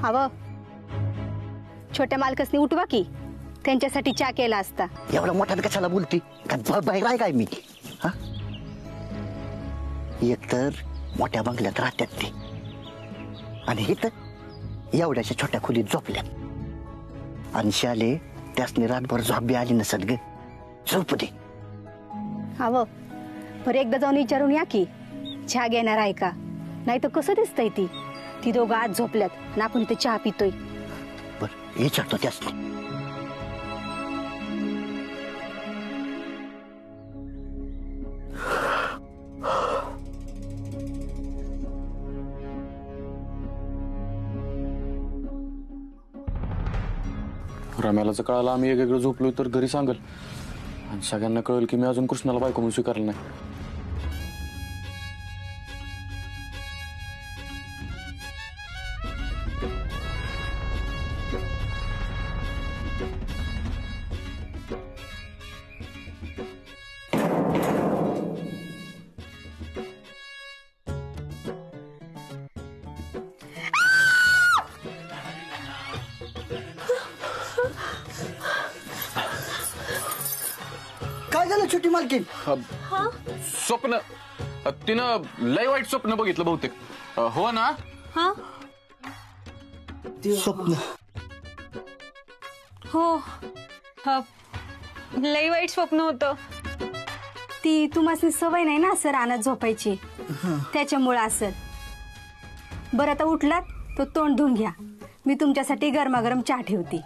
हवं छोट्या मालकसनी उठवा की त्यांच्यासाठी चहा केला असता. एवढा मोठ्यानं कशाला बोलती? का बाहेर आहे काय मी? हा, एकतर मोठ्या बंगल्यात राहतात ते, आणि हे तर एवढ्याच्या छोट्या खोलीत झोपल्यात. आणि शाले त्यासनी रातभर झोप बी आली नसत ग. झोप दे. हवं बरं एकदा जाऊन विचारून या की चहा घेणार आहे का. नाही तर कसं दिसतंय ती दोघं आज झोपल्यात ना आपण इथे चहा पितोय. बर विचारतो त्यासनी. रम्याला जर कळालं आम्ही वेगवेगळं झोपलोय तर घरी सांगल, आणि सगळ्यांना कळेल की मी अजून कृष्णाला बायको म्हणून स्वीकारलं नाही. काय झालं छोटी मालकीन? स्वप्न, तिनं लय वाईट स्वप्न बघितलं बहुतेक. हो ना? स्वप्न? हो, लई वाईट स्वप्न होतं. ती तुम्हाला सवय नाही ना असं रानात झोपायची, त्याच्यामुळं असेल. बरं आता उठलात तर तोंड धुवून घ्या, मी तुमच्यासाठी गरमागरम चहा ठेवते.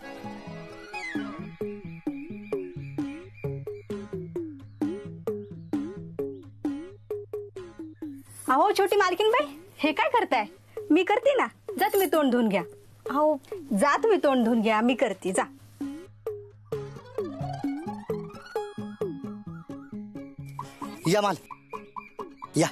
अहो छोटी मालकीन बाई, हे काय करताय? मी करते ना, जा तुम्ही तोंड धुवून घ्या. अहो जा तुम्ही तोंड धुवून घ्या, मी करते, जा. या माल या.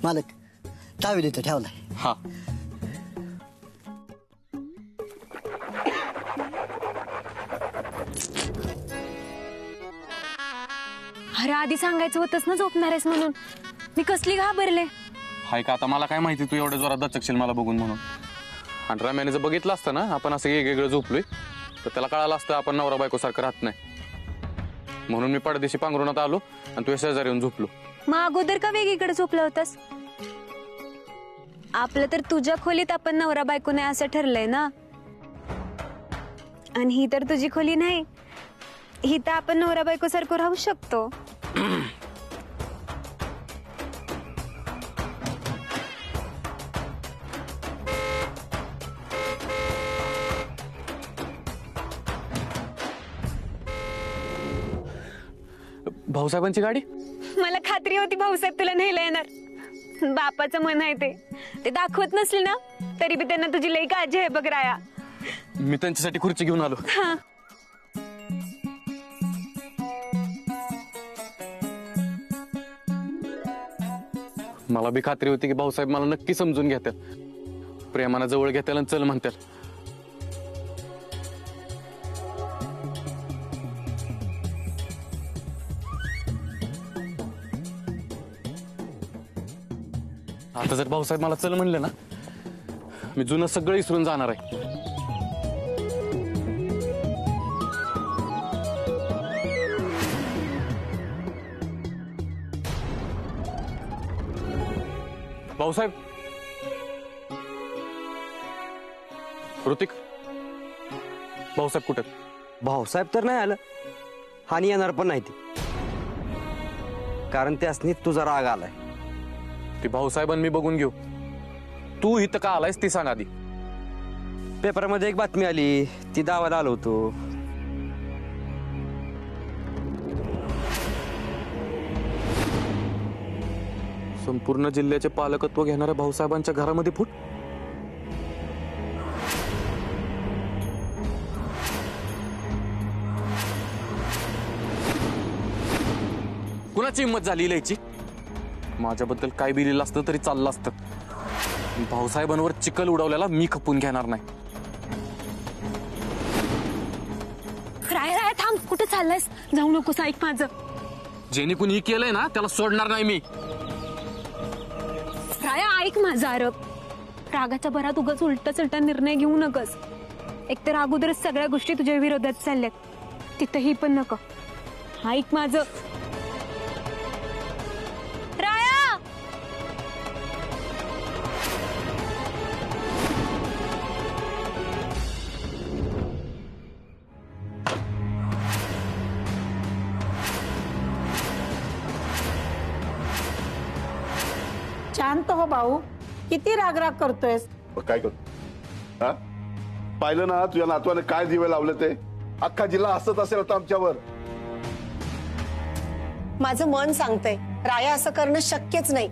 मालक चावी देतो ठेवलाय. हा, अरे आधी सांगायचं होतंच ना झोपणार आहेस म्हणून. मी कसली घाबरले. हाय का आता मला काय माहिती तू एवढ्या जोरात दचकशील मला बघून म्हणून. आणि रम्याने जर बघितलं असतं ना आपण असं वेगवेगळं झोपलोय तर त्याला कळालं असतं आपण नवरा बायको सारखं राहत नाही. म्हणून मी पडदेशी पांघरुणात आलो आणि तुझ्या शेजारी येऊन झोपलो. मग अगोदर का वेगळीकडे झोपला होतास? आपलं तर तुझ्या खोलीत आपण नवरा बायको नाही असं ठरलंय ना, आणि ही तर तुझी खोली नाही. ही तर आपण नवरा बायको सारखं राहू शकतो. भाऊसाहेबांची गाडी? मला खात्री होती भाऊसाहेब तुला न्यायला येणार. बापाचं मन आहे ते दाखवत नसले ना तरी बी त्यांना तुझी लई काळजी आहे बघ राया. मी त्यांच्यासाठी खुर्ची घेऊन आलो. हा, मला बी खात्री होती की भाऊसाहेब मला नक्की समजून घेतात, प्रेमानं जवळ घेतात आणि चल म्हणतात. आता जर भाऊसाहेब मला चल म्हणले ना मी जुनं सगळं विसरून जाणार आहे. भाऊसाहेब, ऋतिक, भाऊसाहेब कुठे? भाऊसाहेब तर नाही आलं आणि येणार पण नाही ती, कारण त्यासनी तुझा राग आलाय. ती भाऊसाहेबांनी मी बघून घेऊ. तू इथं का आलायस ती सांग आधी. पेपरमध्ये एक बातमी आली, ती दावाला आलो होतो. संपूर्ण जिल्ह्याचे पालकत्व घेणाऱ्या भाऊसाहेबांच्या घरामध्ये फूट. कुणाची हिंमत झाली लिहायची? माझ्याबद्दल काय बी लिहिलं असतं तरी चाललं असतं. भाऊसाहेबांवर चिखल उडवल्याला मी खपून घेणार नाही. राय राय थांब, कुठे चाललायस? जाऊ नकोस, ऐक माझं. जेनी कुणी केलंय ना त्याला सोडणार नाही मी. राया ऐक माझं आरब. रागाच्या भरात उगाच उलटा सुलटा निर्णय घेऊ नकस. एकतर अगोदरच सगळ्या गोष्टी तुझ्या विरोधात चालल्यात, तिथंही पण नको. ऐक माझं. राया शांत हो भाऊ, किती रागराग करतोयस? काय करतो हा? पाहिलं ना तुझ्या नातवाने काय दिवे लावले ते. अख्खा जिल्हा हसत असेल आता आमच्यावर. माझं मन सांगतंय राया असं करणं शक्यच नाही.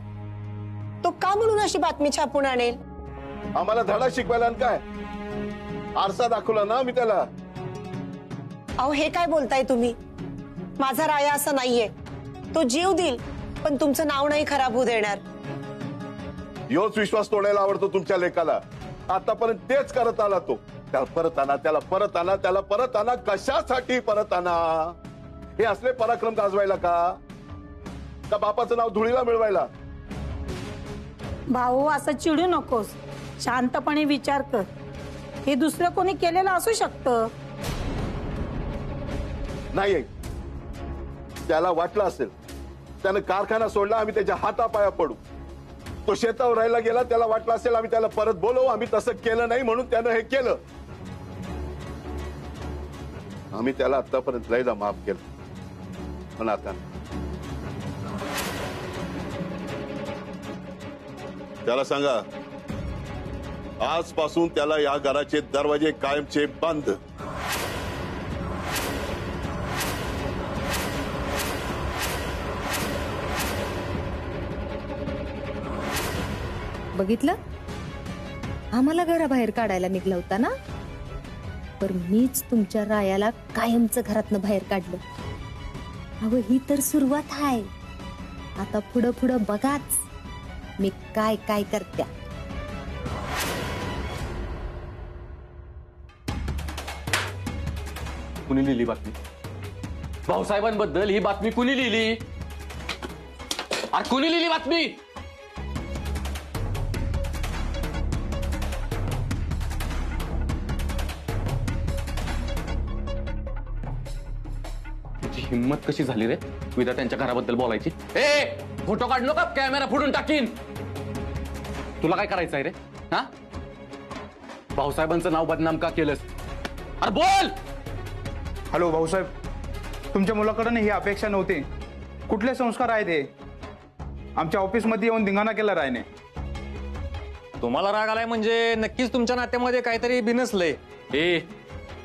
तो का म्हणून अशी बातमी छापून आणेल? आम्हाला धडा शिकवायला आणि काय आरसा दाखवला ना मी त्याला. अहो हे काय बोलताय तुम्ही? माझा राया असा नाहीये. तो जीव देईल पण तुमचं नाव नाही खराब होऊ देणार. योच विश्वास तोडायला आवडतो तुमच्या लेकाला. आतापर्यंत तेच करत आला तो. त्याला परत आणा, त्याला परत आणा, त्याला परत आणा. कशासाठी परत आणा? हे असले पराक्रम गाजवायला का बापाचं नाव धुळीला मिळवायला? भाऊ असं चिडू नकोस, शांतपणे विचार कर. हे दुसरं कोणी केलेलं असू शकतं. नाही, त्याला वाटलं असेल त्यानं कारखाना सोडला आम्ही त्याच्या हातापाया पडू. तो शेतावर राहायला गेला, त्याला वाटलं असेल आम्ही त्याला परत बोलवू. आम्ही तसं केलं नाही म्हणून त्यानं हे केलं. आम्ही त्याला आतापर्यंत लयला माफ केलं पण आता त्याला सांगा आजपासून त्याला या घराचे दरवाजे कायमचे बंद. बघितलं, आम्हाला घराबाहेर काढायला निघला होता ना, पर मीच तुमच्या रायाला कायमचं घरातनं बाहेर काढलं. अहो ही तर सुरुवात आहे. आता पुढं पुढं बघाच मी काय काय करत्या. कुणी लिहिली बातमी? भाऊसाहेबांबद्दल ही बातमी कुणी लिहिली? अरे कुणी लिहिली बातमी? हिम्मत कशी झाली रे विदा त्यांच्या घराबद्दल बोलायची? ए फोटो काढ नका, कॅमेरा फोडून टाकीन. तुला काय करायचंय रे? हा, भाऊसाहेबांचं नाव बदनाम का केलंस? अरे बोल. हॅलो भाऊसाहेब, तुमच्या मुलाकडून ही अपेक्षा नव्हती. कुठले संस्कार आहेत हे? आमच्या ऑफिसमध्ये येऊन धिंगाणा केला रायने. तुम्हाला राग आलाय म्हणजे नक्कीच तुमच्या नात्यामध्ये काहीतरी बिनसलंय. ए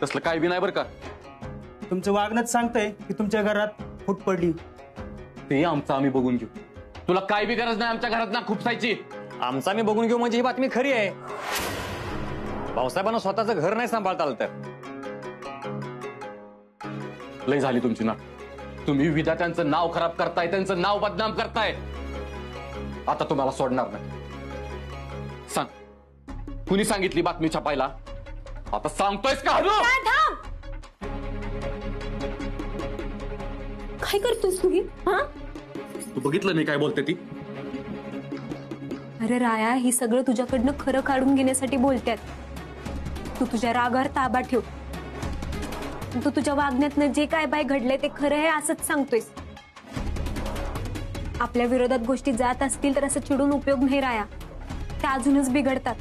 तसलं काय बी नाही बरं का. तुमचं वागणंच सांगतंय की तुमच्या घरात फूट पडली. ते आमचं आम्ही बघून घेऊ. तुला काय बी गरज नाही आमच्या घरात ना खुपसायची. आमचा आम्ही बघून घेऊ म्हणजे ही बातमी खरी आहे. भाऊसाहेबांना स्वतःचं घर नाही सांभाळता आलं तर. लय झाली तुमची ना. तुम्ही विधात्यांचं नाव खराब करताय, त्यांचं नाव बदनाम करताय. आता तुम्हाला सोडणार नाही. सांग कुणी सांगितली बातमी छापायला? आता सांगतोयस का? काय करतोस तू? हा, तू बघितलं नाही काय बोलते ती? अरे राया, ही सगळं तुझ्याकडनं खरं काढून घेण्यासाठी बोलतात. तू तुझ्या रागावर ताबा ठेव. तू तुझ्या वागण्यातनं जे काय बाय घडलंय ते खरं आहे असंच सांगतोयस. आपल्या विरोधात गोष्टी जात असतील तर असं चिडून उपयोग नाही राया. त्या अजूनच बिघडतात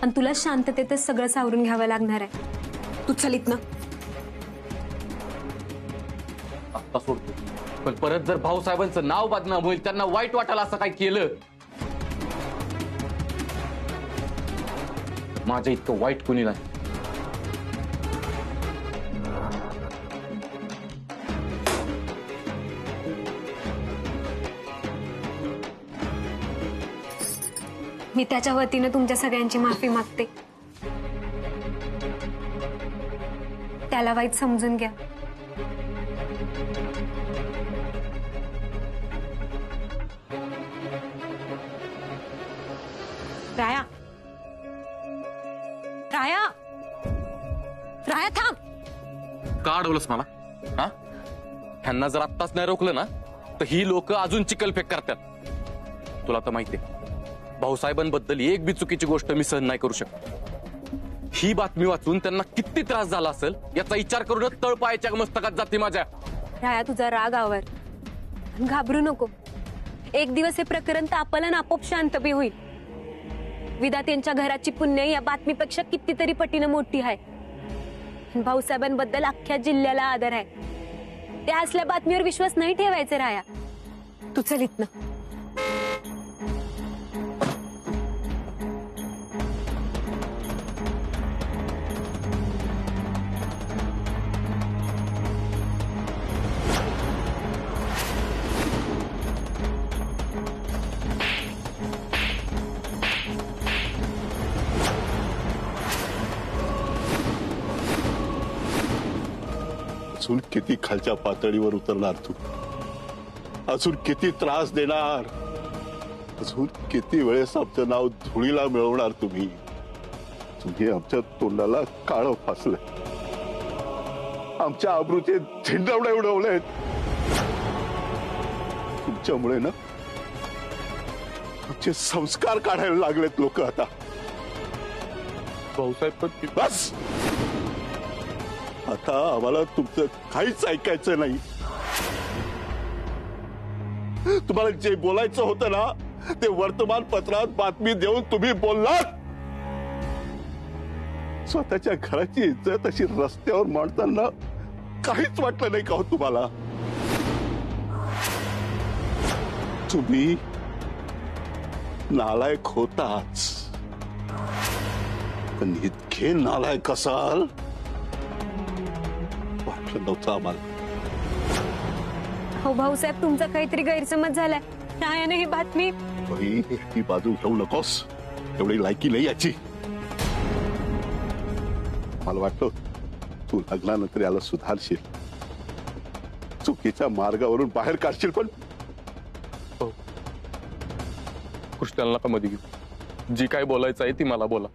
आणि तुला शांततेतच सगळं सावरून घ्यावं लागणार आहे. तू चलित ना. आता सोडतो, पण परत जर भाऊसाहेबांचं नाव बदनाम होईल, त्यांना वाईट वाटायला असं काय केलं, माझ्या इतकं वाईट कुणी नाही. मी त्याच्या वतीनं तुमच्या सगळ्यांची माफी मागते. त्याला वाईट समजून घ्या. राया, राया, राया थांब. का अडवलंस मला? हा, ह्यांना जर आत्ताच नाही रोखलं ना तर ही लोक अजून चिखलफेक करतात. तुला तर माहितीये भाऊसाहेबांबद्दल एक बी चुकीची गोष्ट मी सहन नाही करू शकत. ही बातमी वाचून त्यांना किती त्रास झाला असेल याचा विचार करूनच तळपायाच्या मस्तकात जाते माझ्या. राया, तुझा राग आवर, घाबरू नको. एक दिवस हे प्रकरण तापलं आणि आपोआप शांत बी होईल. विधात यांच्या घराची पुण्य या बातमीपेक्षा कितीतरी पटीनं मोठी आहे. भाऊसाहेबांबद्दल अख्ख्या जिल्ह्याला आदर आहे. त्या असल्या बातमीवर विश्वास नाही ठेवायचे राया. तू चल इथनं. अजून किती खालच्या पातळीवर उतरणार तू? अजून किती त्रास देणार? अजून किती वेळेस आमचं नाव धुळीला मिळवणार तुम्ही? तुम्ही आमच्या तोंडाला काळं फासलंय, आमच्या आबरूचे झेंडवडे उडवलेत. तुमच्यामुळे ना आमचे संस्कार काढायला लागलेत लोक आता. भाऊसाहेब पण बस, आता आम्हाला तुमचं काहीच ऐकायचं नाही. तुम्हाला जे बोलायचं होतं ना ते वर्तमानपत्रात बातमी देऊन तुम्ही बोललात. स्वतःच्या घराची इज्जत अशी रस्त्यावर मांडताना काहीच वाटलं नाही का हो तुम्हाला? तुम्ही नालायक होताच, पण इतके नालायक असाल वाटलं नव्हतं आम्हाला. हो भाऊसाहेब, तुमचा काहीतरी गैरसमज झालाय. रायाने ही बातमी. ही बाजू ठेवू नकोस, एवढी लायकी नाही याची. मला वाटतं तू लग्नानंतर याला सुधारशील, चुकीच्या मार्गावरून बाहेर काढशील. पण कृष्णाला नका मध्ये घेऊ. जी काय बोलायचं आहे ती मला बोला.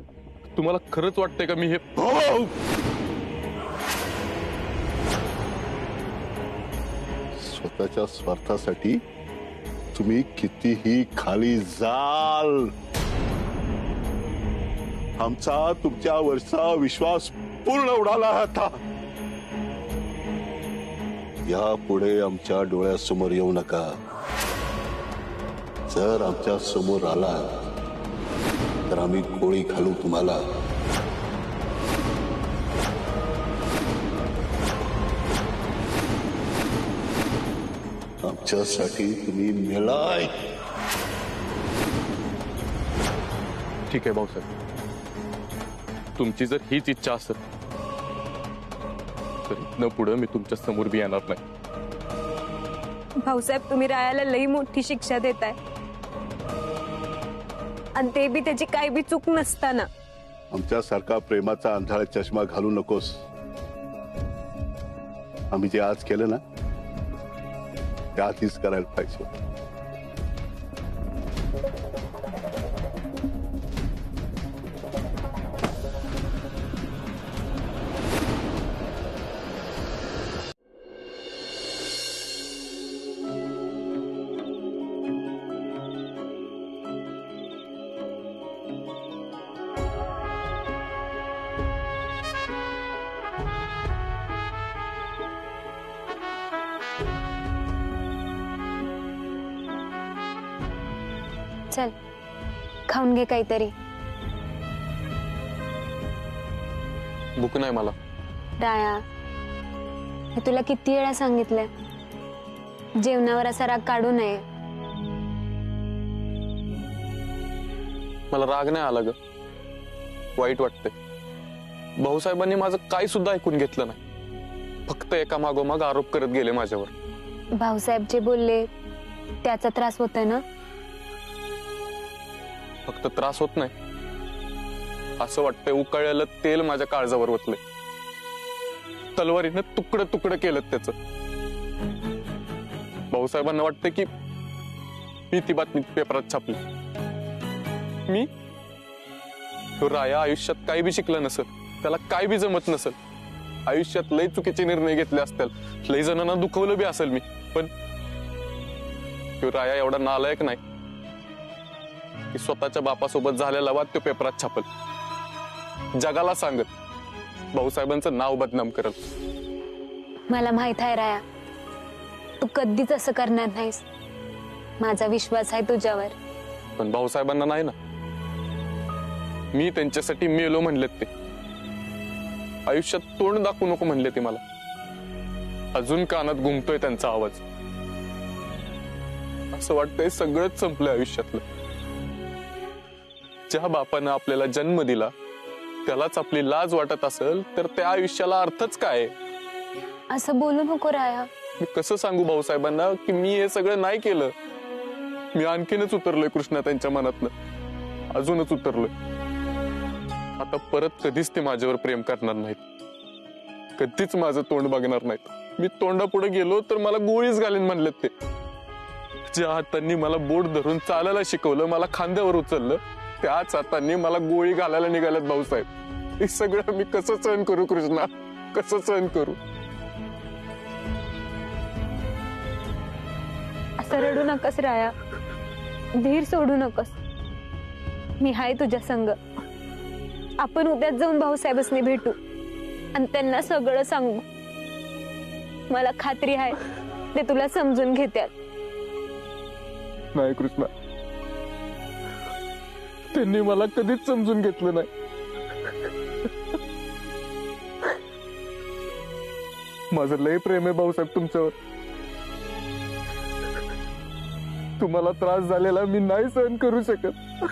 तुम्हाला खरंच वाटतंय का मी हे? स्वतःच्या स्वार्थासाठी तुम्ही कितीही खाली जाल, आमचा तुमच्यावरचा विश्वास पूर्ण उडाला आता. यापुढे आमच्या डोळ्यासमोर येऊ नका. जर आमच्या समोर आला तर आम्ही गोळी घालू तुम्हाला. आमच्यासाठी तुम्ही मेलाय. ठीक आहे भाऊसाहेब, तुमची जर हीच इच्छा असेल तर इथनं पुढे मी तुमच्या समोर बी येणार नाही. भाऊसाहेब, तुम्ही रायाला लई मोठी शिक्षा देताय, आणि ते बी त्याची काही बी चूक नसताना. आमच्यासारखा प्रेमाचा अंधाळा चष्मा घालू नकोस. आम्ही जे आज केलं ना ते आधीच करायला पाहिजे. चल, खाऊन घे काहीतरी. भूक नाही मला. राया, हे तुला किती वेळा सांगितलंय, जेवणावर असा राग काढू नये. मला राग नाही आला ग, वाईट वाटतंय. भाऊसाहेबांनी माझं काही सुद्धा ऐकून घेतलं नाही, फक्त एका मागोमाग आरोप करत गेले माझ्यावर. भाऊसाहेब जे बोलले त्याचा त्रास होतोय ना? फक्त त्रास होत नाही, असं वाटतंय उकळलेलं तेल माझ्या काळजावर ओतलंय. तलवारीनं तुकडं तुकडं केलं त्याचं. भाऊसाहेबांना वाटतं की मी ती बातमी पेपरात छापली. मी तो राया आयुष्यात काही बी शिकला नसेल, त्याला काय बी जमत नसेल, आयुष्यात लय चुकीचे निर्णय घेतले असतील, लय जणांना दुखवलं बी असेल मी, पण तो राया एवढा नालायक नाही की स्वतःच्या बापासोबत झालेला वाद तो पेपरात छापल, जगाला सांगत भाऊसाहेबांचं नाव बदनाम करत. मला माहित आहे राया, तू कधीच असं करणार नाहीस. माझा विश्वास आहे तुझ्यावर. पण भाऊसाहेबांना नाही ना. मी त्यांच्यासाठी मेलो म्हणलेत ते. आयुष्यात तोंड दाखवू नको म्हणले ते मला. अजून कानात घुमतोय त्यांचा आवाज. असं वाटतंय सगळंच संपलंय आयुष्यातलं. ज्या बापानं आपल्याला जन्म दिला त्यालाच आपली लाज वाटत असेल तर त्या आयुष्याला अर्थच काय? असं बोलू नको राया. मी कसं सांगू भाऊसाहेबांना की मी हे सगळं नाही केलं? मी आणखीनच उतरलोय कृष्णा त्यांच्या मनातनं, अजूनच उतरलोय. आता परत कधीच ते माझ्यावर प्रेम करणार नाहीत, कधीच माझं तोंड बघणार नाहीत. मी तोंडापुढे गेलो तर मला गोळीच घालीन म्हणलेत ते. ज्या हातांनी मला बोट धरून चालायला शिकवलं, मला खांद्यावर उचललं, त्याच हातांनी मला गोळी घालायला निघाल्यात भाऊसाहेब. हे सगळं मी कसं सहन करू कृष्णा, कसं सहन करू? असं रडू नकस राया, धीर सोडू नकस. मी हाय तुझ्या संग. आपण उद्याच जाऊन भाऊसाहेबांनी भेटू आणि त्यांना सगळं सांगू. मला खात्री आहे ते तुला समजून घेतात. नाही कृष्णा, त्यांनी मला कधीच समजून घेतलं नाही. माझं लय प्रेम आहे भाऊसाहेब तुमच्यावर. तुम्हाला त्रास झालेला मी नाही सहन करू शकत.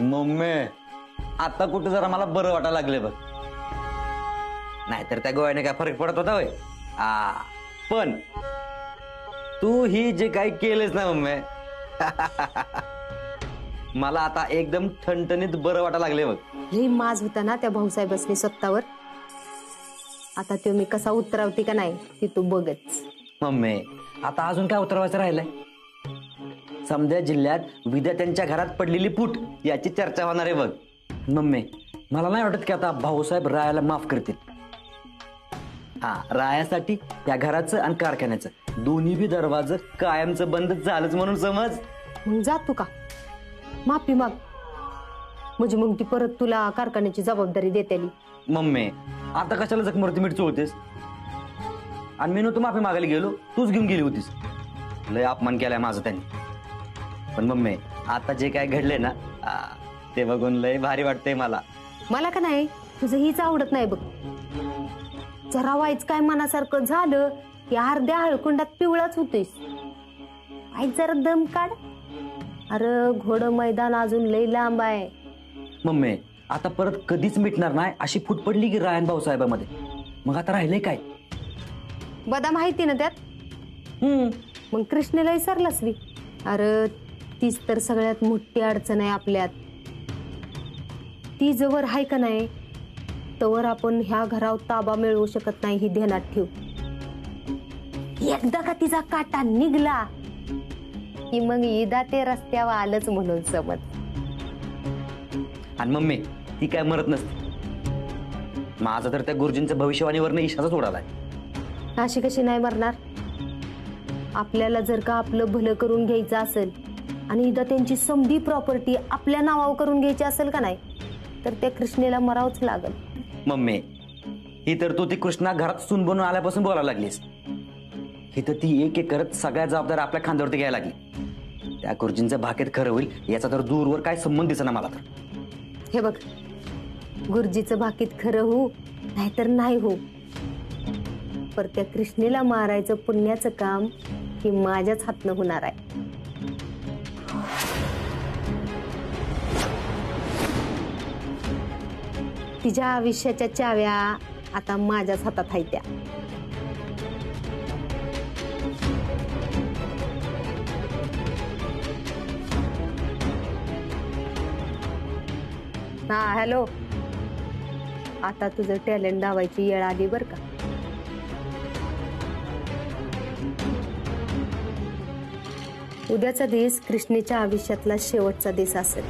मम्मी, आता कुठे जरा मला बरं वाटायला लागले बघ. नाहीतर त्या गोव्याने काय फरक पडत होता होय? पण तू ही जे काही केलेस ना मम्मी, मला आता एकदम ठणठणीत बरं वाटायला लागले बघ. लई माज होता ना त्या भाऊसाहेबांनी स्वतःवर. आता तो मी कसा उतरवते का नाही ती तू बघच. मम्मी, आता अजून काय उतरवायचं राहिलंय? समजा जिल्ह्यात विद्यार्थ्यांच्या घरात पडलेली फूट याची चर्चा होणार आहे बघ. मम्मी, मला नाही वाटत की आता भाऊसाहेब रायाला माफ करतील. रायासाठी त्या घराचं आणि कारखान्याचं दोन्ही बी दरवाज कायमचं बंद झालंच म्हणून समज. मग जातो का माफी माग, म्हणजे मग ती परत तुला कारखान्याची जबाबदारी देतेली. मम्मी, आता कशाला जखमरती मीठ चोळतेस? आणि मी नव्हतं माफी मागायला गेलो, तूच घेऊन गेली होतीस. लय अपमान केलाय माझा त्यांनी. पण मम्मी, आता जे काय घडले ना ते बघून लय भारी वाटतंय मला. मला का नाही तुझं हीच आवडत नाही बघ. जरा वाईच काय मनासारखं झालं की अर्ध्या हळकुंडात पिवळाच होतोयस. वाईच जरा दम काढ. अरे घोड मैदान अजून लय लांब आहे. मम्मी, आता परत कधीच मिटणार नाही अशी फूट पडली की रायन भाऊसाहेबांमध्ये. मग आता राहिलंय काय? बदा माहिती ना त्यात. मग कृष्णेला विसरलास वी. अरे तीच तर सगळ्यात मोठी अडचण आहे आपल्यात. ती जवळ आहे का नाही तवर आपण ह्या घरावर ताबा मिळवू शकत नाही, ही ध्यानात ठेव. एकदा का तिचा काटा निघला की मग ईदा ते रस्त्यावर आलंच म्हणून समज. आणि मम्मी, ती काय मरत नसते. माझा तर त्या गुरुजींच्या भविष्यवाणीवरनं इशाराच उडालाय. अशी कशी नाही मरणार? आपल्याला जर का आपलं भलं करून घ्यायचं असेल आणि इदा त्यांची समधी प्रॉपर्टी आपल्या नावावर करून घ्यायची असेल का नाही तर त्या कृष्णेला मरावच लागल. मम्मी, ही तर तू ती कृष्णा घरात सून बनून आल्यापासून बोलायला लागलीस. ही तर ती एक एक करत सगळ्या जबाबदाऱ्या आपल्या खांद्यावरती घ्यायला लागली. त्या गुरुजींचं भाकेत खरं होईल याचा तर दूरवर काय संबंध दिसेना मला तर. हे बघ, गुरुजीचं भाकीत खरं हो नाहीतर नाही हो, पर त्या कृष्णेला मारायचं पुण्याचं काम हे माझ्याच हातनं होणार आहे. तिच्या आयुष्याच्या चाव्या आता माझ्याच हातात आहेत त्या. हॅलो, आता तुझं टॅलेंट दावायची वेळ आली बर का. उद्याचा दिवस कृष्णेच्या आयुष्यातला शेवटचा दिवस असेल.